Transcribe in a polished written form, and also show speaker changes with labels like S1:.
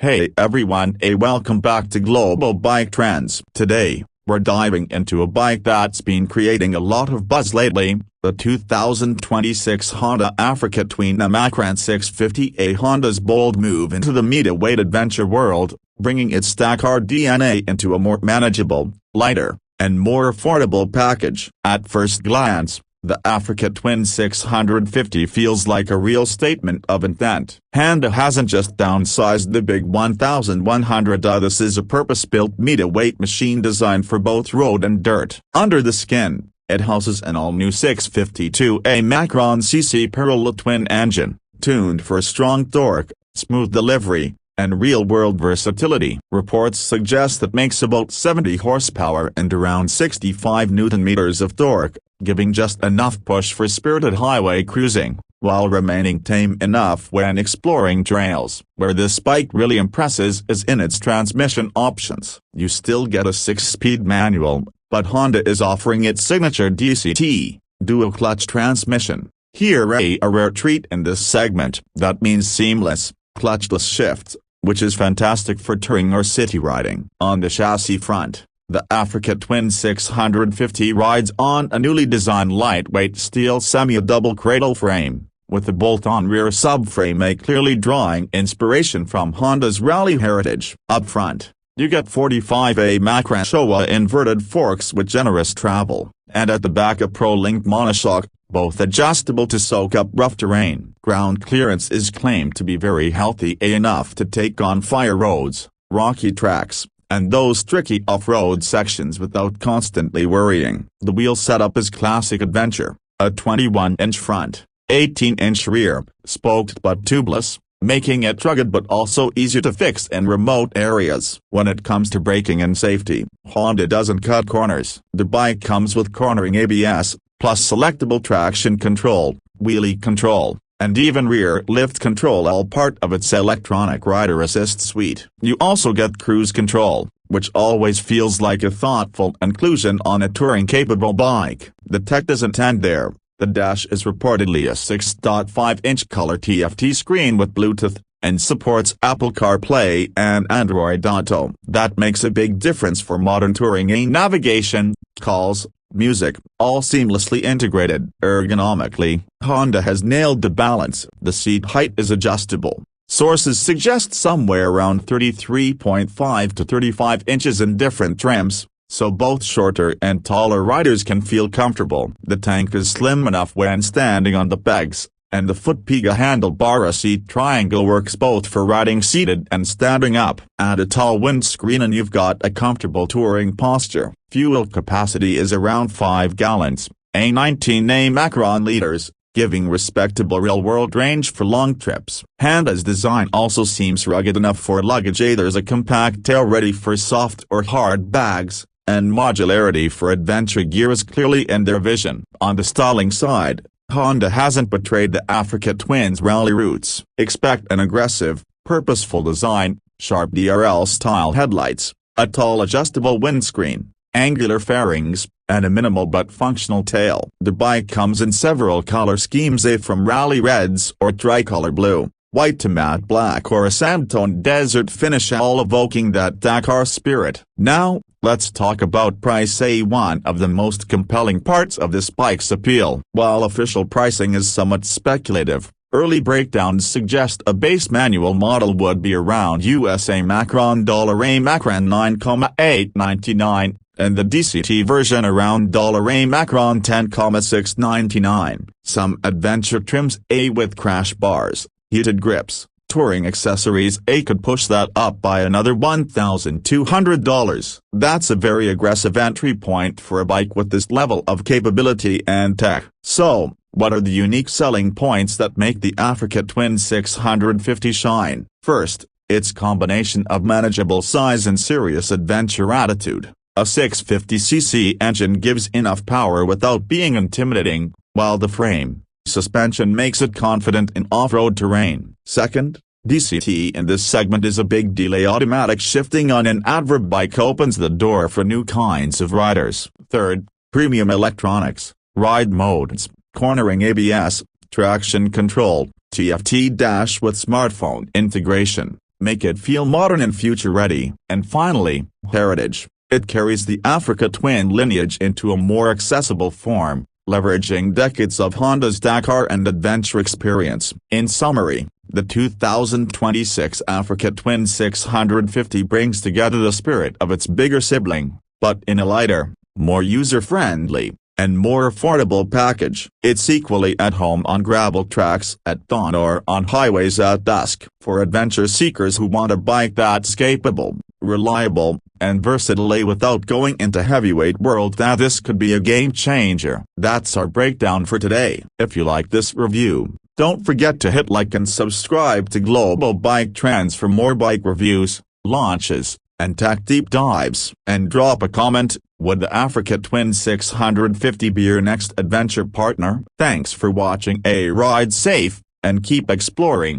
S1: Hey everyone, welcome back to Global Bike Trends. Today, we're diving into a bike that's been creating a lot of buzz lately, the 2026 Honda Africa Twin Macron 650. Honda's bold move into the middleweight adventure world, bringing its Dakar DNA into a more manageable, lighter, and more affordable package. At first glance, the Africa Twin 650 feels like a real statement of intent. Honda hasn't just downsized the big 1100. This is a purpose-built middleweight machine designed for both road and dirt. Under the skin, it houses an all-new 652A Macron cc parallel twin engine, tuned for strong torque, smooth delivery, and real-world versatility. Reports suggest it makes about 70 horsepower and around 65 Nm of torque, giving just enough push for spirited highway cruising, while remaining tame enough when exploring trails. Where this bike really impresses is in its transmission options. You still get a 6-speed manual, but Honda is offering its signature DCT, dual-clutch transmission. Here a rare treat in this segment. That means seamless, clutchless shifts, which is fantastic for touring or city riding. On the chassis front, the Africa Twin 650 rides on a newly designed lightweight steel semi-double cradle frame, with the bolt-on rear subframe clearly drawing inspiration from Honda's rally heritage. Up front, you get 45A Macron Showa inverted forks with generous travel, and at the back a Pro-Link monoshock, both adjustable to soak up rough terrain. Ground clearance is claimed to be very healthy enough to take on fire roads, rocky tracks, and those tricky off-road sections without constantly worrying. The wheel setup is classic adventure, a 21-inch front, 18-inch rear, spoked but tubeless, making it rugged but also easier to fix in remote areas. When it comes to braking and safety, Honda doesn't cut corners. The bike comes with cornering ABS, plus selectable traction control, wheelie control, and even rear lift control, all part of its electronic rider assist suite. You also get cruise control, which always feels like a thoughtful inclusion on a touring-capable bike. The tech doesn't end there. The dash is reportedly a 6.5-inch color TFT screen with Bluetooth, and supports Apple CarPlay and Android Auto. That makes a big difference for modern touring and navigation, calls, music, all seamlessly integrated. Ergonomically, Honda has nailed the balance. The seat height is adjustable. Sources suggest somewhere around 33.5 to 35 inches in different trims, so both shorter and taller riders can feel comfortable. The tank is slim enough when standing on the pegs, and the foot-pega handlebar seat triangle works both for riding seated and standing up. Add a tall windscreen and you've got a comfortable touring posture. Fuel capacity is around 5 gallons, a 19A Macron liters, giving respectable real-world range for long trips. Honda's design also seems rugged enough for luggage. There's a compact tail ready for soft or hard bags, and modularity for adventure gear is clearly in their vision. On the styling side, Honda hasn't betrayed the Africa Twin's rally roots. Expect an aggressive, purposeful design, sharp DRL-style headlights, a tall adjustable windscreen, angular fairings, and a minimal but functional tail. The bike comes in several color schemes, from rally reds or tricolor blue, white to matte black or a sand-toned desert finish, all evoking that Dakar spirit. Now, let's talk about price. One of the most compelling parts of this bike's appeal. While official pricing is somewhat speculative, early breakdowns suggest a base manual model would be around USA Macron $A Macron 9,899, and the DCT version around $A Macron 10,699. Some adventure trims with crash bars, heated grips, touring accessories could push that up by another $1,200. That's a very aggressive entry point for a bike with this level of capability and tech. So, what are the unique selling points that make the Africa Twin 650 shine? First, its combination of manageable size and serious adventure attitude. A 650cc engine gives enough power without being intimidating, while the frame suspension makes it confident in off-road terrain. Second, DCT in this segment is a big deal. Automatic shifting on an adverb bike opens the door for new kinds of riders. Third, premium electronics, ride modes, cornering ABS, traction control, TFT dash with smartphone integration, make it feel modern and future-ready. And finally, heritage. It carries the Africa Twin lineage into a more accessible form, leveraging decades of Honda's Dakar and adventure experience. In summary, the 2026 Africa Twin 650 brings together the spirit of its bigger sibling, but in a lighter, more user-friendly, and more affordable package. It's equally at home on gravel tracks at dawn or on highways at dusk. For adventure seekers who want a bike that's capable, reliable, and versatile without going into heavyweight world, this could be a game changer. That's our breakdown for today. If you like this review, don't forget to hit like and subscribe to Global Bike Trends for more bike reviews, launches, and tech deep dives. And drop a comment, would the Africa Twin 650 be your next adventure partner? Thanks for watching. Ride safe, and keep exploring.